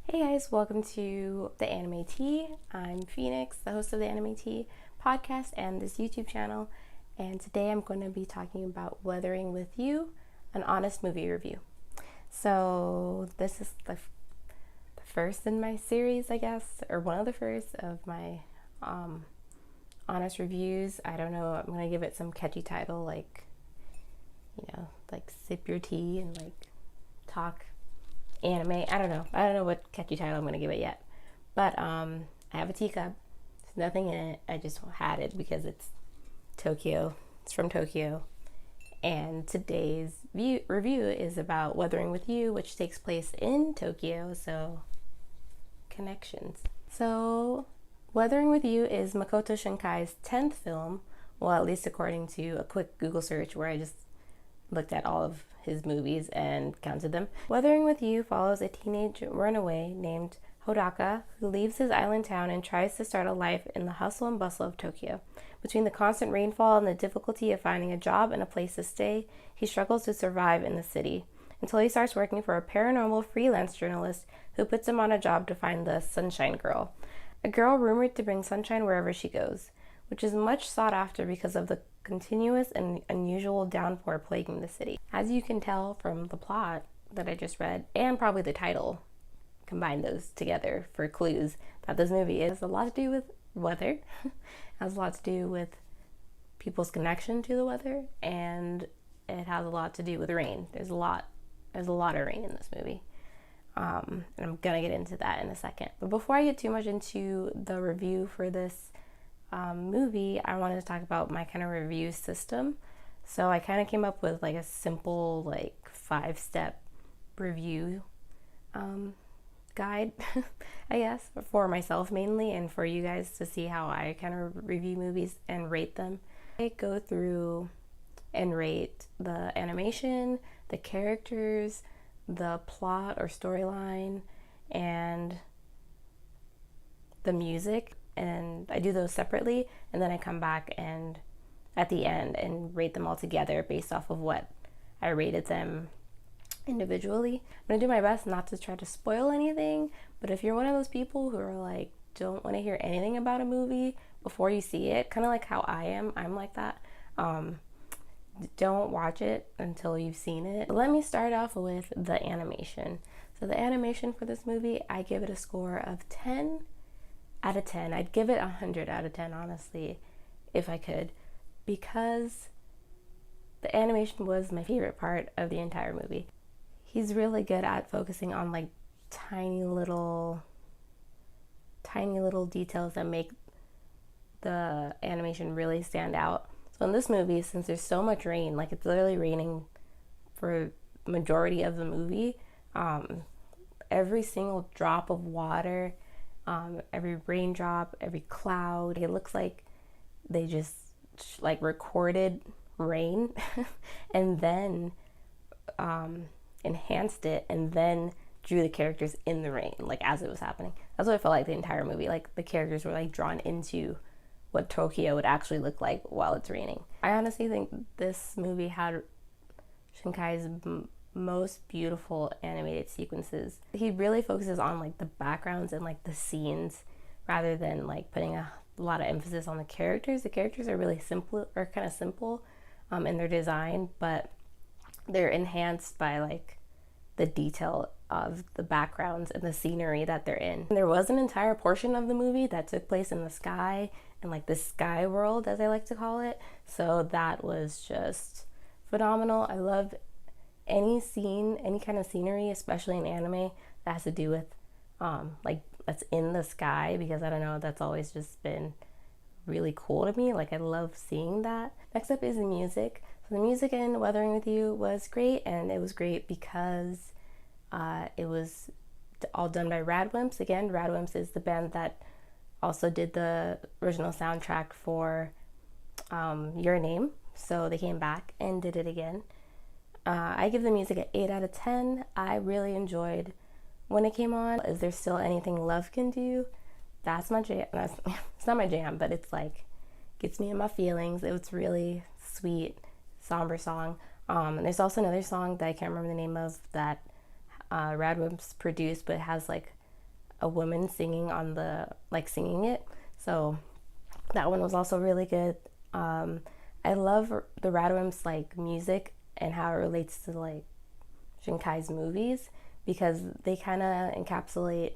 Hey guys, welcome to the Anime Tea. I'm Phoenix, the host of the Anime Tea podcast and this YouTube channel. And today I'm going to be talking about Weathering with You, an honest movie review. So this is the first in my series, I guess, or one of the first of my honest reviews. I don't know, I'm going to give it some catchy title like, like Sip Your Tea and like Talk Anime. I don't know what catchy title I'm gonna give it yet, but I have a teacup. There's nothing in it. I just had it because it's Tokyo. It's from Tokyo, and today's review is about Weathering with You, which takes place in Tokyo. So connections. So Weathering with You is Makoto Shinkai's 10th film, well, at least according to a quick Google search where I just looked at all of his movies and counted them. Weathering with You follows a teenage runaway named Hodaka who leaves his island town and tries to start a life in the hustle and bustle of Tokyo. Between the constant rainfall and the difficulty of finding a job and a place to stay, he struggles to survive in the city until he starts working for a paranormal freelance journalist who puts him on a job to find the Sunshine Girl, a girl rumored to bring sunshine wherever she goes, which is much sought after because of the continuous and unusual downpour plaguing the city. As you can tell from the plot that I just read, and probably the title, combine those together for clues that this movie has a lot to do with weather, has a lot to do with people's connection to the weather, and it has a lot to do with rain. There's a lot of rain in this movie. And I'm gonna get into that in a second. But before I get too much into the review for this movie, I wanted to talk about my kind of review system. So I kind of came up with like a simple like 5-step review guide, I guess, for myself mainly, and for you guys to see how I kind of review movies and rate them. I go through and rate the animation, the characters, the plot or storyline, and the music, and I do those separately, and then I come back and at the end and rate them all together based off of what I rated them individually. I'm gonna do my best not to try to spoil anything, but if you're one of those people who are like don't want to hear anything about a movie before you see it, kind of like how I'm like that, don't watch it until you've seen it. Let me start off with the animation. So the animation for this movie, I give it a score of 10 out of 10. I'd give it 100 out of 10, honestly, if I could, because the animation was my favorite part of the entire movie. He's really good at focusing on like tiny little details that make the animation really stand out. So in this movie, since there's so much rain, like it's literally raining for the majority of the movie, every single drop of water, every raindrop, every cloud, it looks like they just like recorded rain and then enhanced it and then drew the characters in the rain, like as it was happening. That's what I felt like the entire movie. Like the characters were like drawn into what Tokyo would actually look like while it's raining. I honestly think this movie had Shinkai's most beautiful animated sequences. He really focuses on like the backgrounds and like the scenes rather than like putting a lot of emphasis on the characters. The characters are really simple or kind of simple in their design, but they're enhanced by like the detail of the backgrounds and the scenery that they're in. And there was an entire portion of the movie that took place in the sky and like the sky world, as I like to call it. So that was just phenomenal. I love any scene, any kind of scenery, especially in anime that has to do with like that's in the sky, because I don't know, that's always just been really cool to me. Like I love seeing that. Next up is the music. So the music in Weathering with You was great, and it was great because it was all done by Radwimps. Again, Radwimps is the band that also did the original soundtrack for Your Name, so they came back and did it again. I give the music an 8 out of 10. I really enjoyed when it came on. Is There Still Anything Love Can Do? That's my jam. It's not my jam, but it's like gets me in my feelings. It was really sweet, somber song. And there's also another song that I can't remember the name of that Radwimps produced, but it has like a woman singing on the singing it. So that one was also really good. I love the Radwimps music and how it relates to Shinkai's movies, because they kind of encapsulate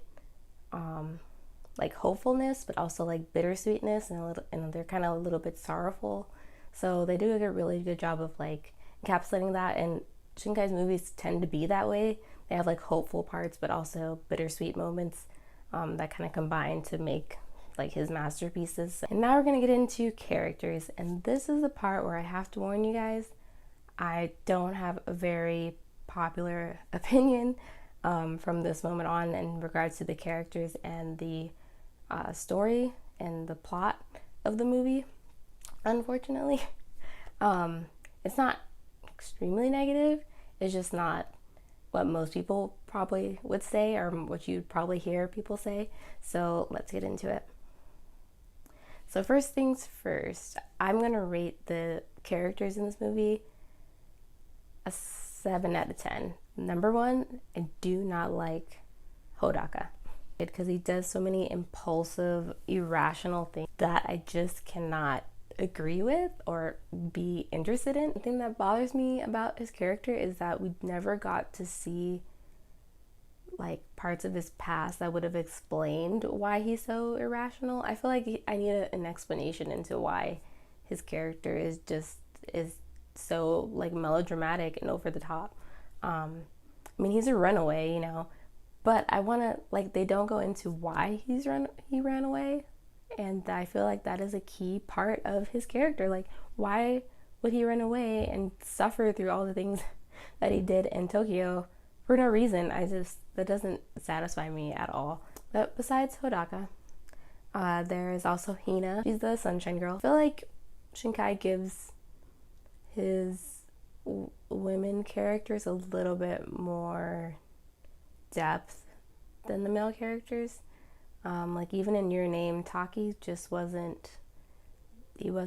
hopefulness, but also bittersweetness, and they're kind of a little bit sorrowful. So they do a really good job of encapsulating that, and Shinkai's movies tend to be that way. They have hopeful parts, but also bittersweet moments that kind of combine to make his masterpieces. And now we're gonna get into characters, and this is the part where I have to warn you guys. I don't have a very popular opinion from this moment on in regards to the characters and the story and the plot of the movie. Unfortunately, it's not extremely negative. It's just not what most people probably would say, or what you'd probably hear people say. So let's get into it. So first things first, I'm gonna rate the characters in this movie a 7 out of 10. Number one, I do not like Hodaka, because he does so many impulsive, irrational things that I just cannot agree with or be interested in. The thing that bothers me about his character is that we never got to see parts of his past that would have explained why he's so irrational. I feel like I need an explanation into why his character is so melodramatic and over the top. I mean, he's a runaway, but I want to they don't go into why he ran away, and I feel like that is a key part of his character. Why would he run away and suffer through all the things that he did in Tokyo for no reason? That doesn't satisfy me at all. But besides Hodaka, there is also Hina. She's the sunshine girl. I feel like Shinkai gives his women characters a little bit more depth than the male characters. Even in Your Name, Taki just wasn't there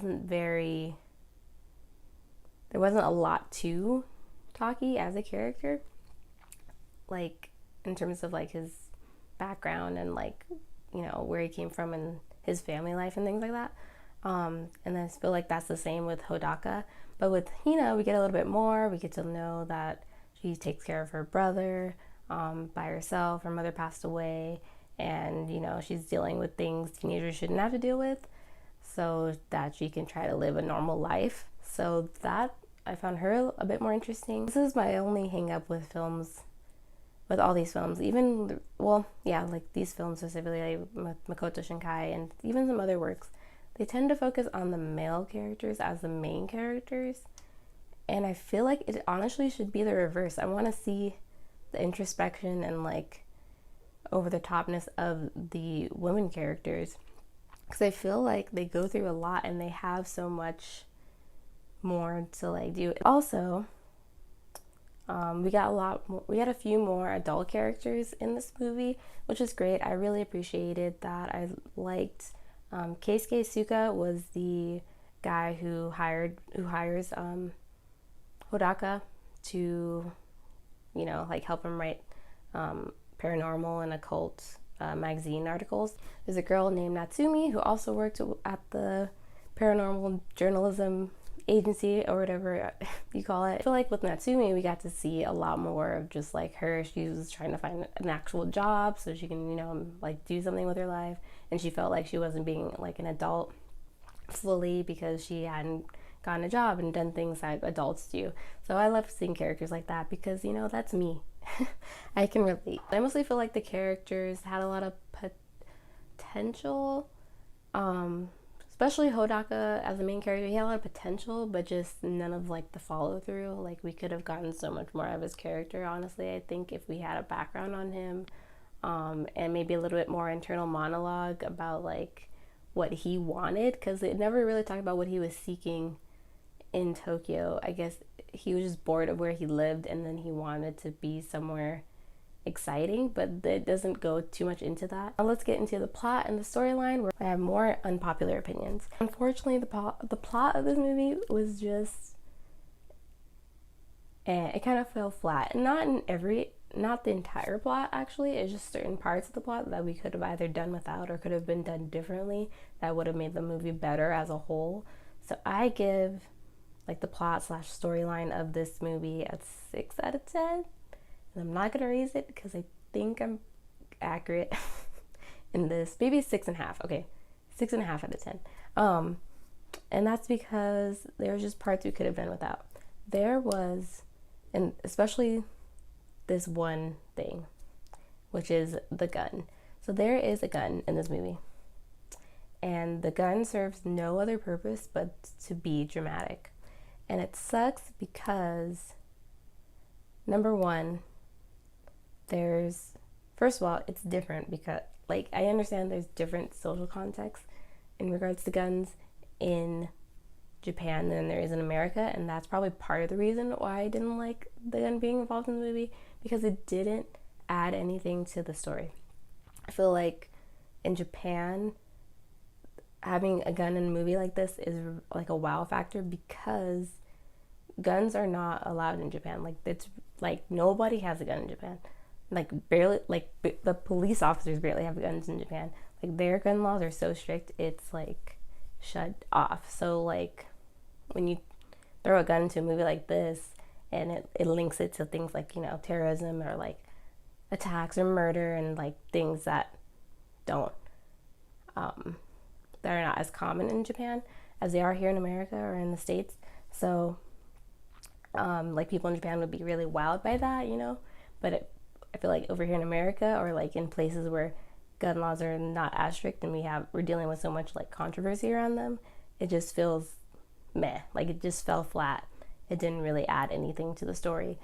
wasn't a lot to Taki as a character, in terms of his background and where he came from and his family life and things like that. And then I feel like that's the same with Hodaka. But with Hina, we get a little bit more. We get to know that she takes care of her brother by herself. Her mother passed away, and she's dealing with things teenagers shouldn't have to deal with, so that she can try to live a normal life. So that, I found her a bit more interesting. This is my only hang up with all these films, these films specifically, with Makoto Shinkai and even some other works. They tend to focus on the male characters as the main characters, and I feel like it honestly should be the reverse. I want to see the introspection and over the topness of the women characters, because I feel like they go through a lot and they have so much more to do. Also, we got a few more adult characters in this movie, which is great. I really appreciated that. I liked Keisuke Suka was the guy who hires Hodaka to help him write paranormal and occult magazine articles. There's a girl named Natsumi who also worked at the paranormal journalism agency, or whatever you call it. I feel like with Natsumi, we got to see a lot more of just her. She was trying to find an actual job so she can, do something with her life, and she felt like she wasn't being an adult fully because she hadn't gotten a job and done things that adults do. So I love seeing characters like that, because that's me. I can relate. I mostly feel like the characters had a lot of potential, especially Hodaka as the main character. He had a lot of potential, but just none of the follow through. We could have gotten so much more of his character, honestly. I think if we had a background on him, and maybe a little bit more internal monologue about what he wanted, because it never really talked about what he was seeking in Tokyo. I guess he was just bored of where he lived, and then he wanted to be somewhere exciting, but it doesn't go too much into that. Now let's get into the plot and the storyline, where I have more unpopular opinions. Unfortunately, the plot of this movie was just it kind of fell flat. Not in every not the entire plot actually, it's just certain parts of the plot that we could have either done without or could have been done differently that would have made the movie better as a whole. So I give like the plot slash storyline of this movie a 6 out of 10. And I'm not gonna raise it because I think I'm accurate in this. Maybe 6.5. Okay, 6.5 out of 10. And that's because there was just parts we could have done without. There was, and especially this one thing, which is the gun. So there is a gun in this movie, and the gun serves no other purpose but to be dramatic. And it sucks because, number one, first of all, it's different because, like, I understand there's different social contexts in regards to guns in Japan than there is in America, and that's probably part of the reason why I didn't like the gun being involved in the movie, because it didn't add anything to the story. I feel like in Japan, having a gun in a movie like this is like a wow factor, because guns are not allowed in Japan. Like, it's like nobody has a gun in Japan. Like, barely, like the police officers barely have guns in Japan. Like, their gun laws are so strict, it's like shut off. So like when you throw a gun into a movie like this and it links it to things like, you know, terrorism or like attacks or murder and like things that don't that are not as common in Japan as they are here in America or in the States. So like people in Japan would be really wowed by that, you know, but I feel like over here in America, or like in places where gun laws are not as strict and we're dealing with so much like controversy around them, it just feels meh. Like, it just fell flat. It didn't really add anything to the story,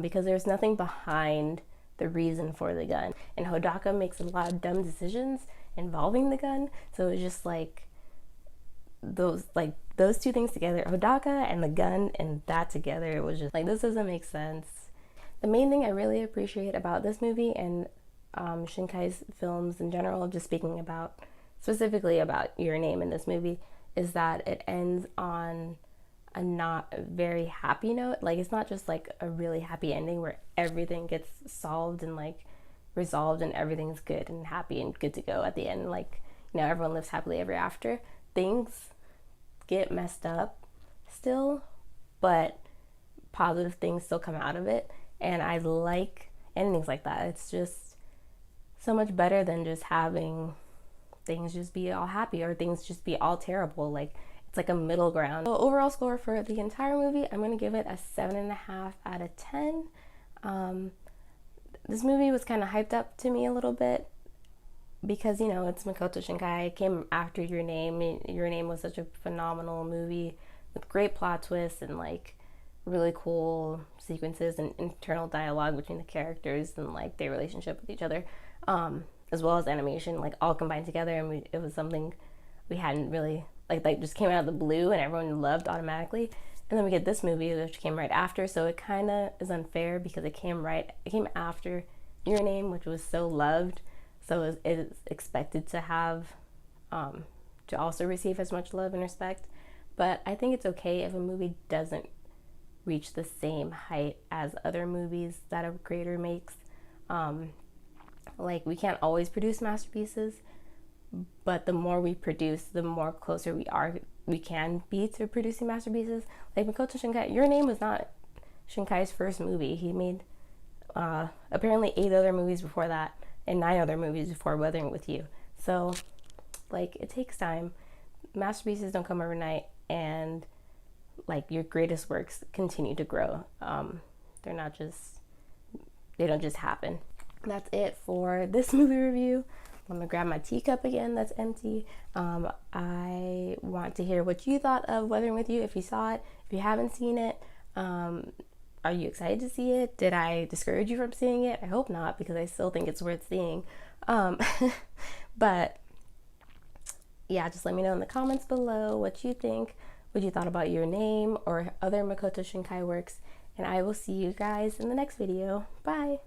because there's nothing behind the reason for the gun. And Hodaka makes a lot of dumb decisions involving the gun, so it's just like those two things together, Hodaka and the gun, and that together, it was just like, this doesn't make sense. The main thing I really appreciate about this movie and Shinkai's films in general, just speaking about specifically about Your Name in this movie, is that it ends on a not very happy note. Like, it's not just like a really happy ending where everything gets solved and like resolved and everything's good and happy and good to go at the end. Like, you know, everyone lives happily ever after. Things get messed up still, but positive things still come out of it. And I like endings like that. It's just so much better than just having things just be all happy or things just be all terrible. Like, it's like a middle ground. So overall score for the entire movie, I'm going to give it a 7.5 out of 10. This movie was kind of hyped up to me a little bit because, you know, it's Makoto Shinkai. It came after Your Name. Your Name was such a phenomenal movie with great plot twists and like really cool sequences and internal dialogue between the characters and like their relationship with each other, as well as animation, like all combined together. And it was something we hadn't really like just came out of the blue and everyone loved automatically. And then we get this movie which came right after, so it kind of is unfair because it came after Your Name, which was so loved, so it is expected to have to also receive as much love and respect. But I think it's okay if a movie doesn't reach the same height as other movies that a creator makes. Like, we can't always produce masterpieces, but the more we produce, the more closer we can be to producing masterpieces. Like Makoto Shinkai, Your Name was not Shinkai's first movie. He made apparently 8 other movies before that and 9 other movies before Weathering with You. So like, it takes time. Masterpieces don't come overnight, and like, your greatest works continue to grow. They don't just happen. That's it for this movie review. I'm gonna grab my teacup again that's empty. I want to hear what you thought of Weathering with You, if you saw it. If you haven't seen it, are you excited to see it? Did I discourage you from seeing it? I hope not, because I still think it's worth seeing. But yeah, just let me know in the comments below what you think, what you thought about Your Name or other Makoto Shinkai works, and I will see you guys in the next video. Bye!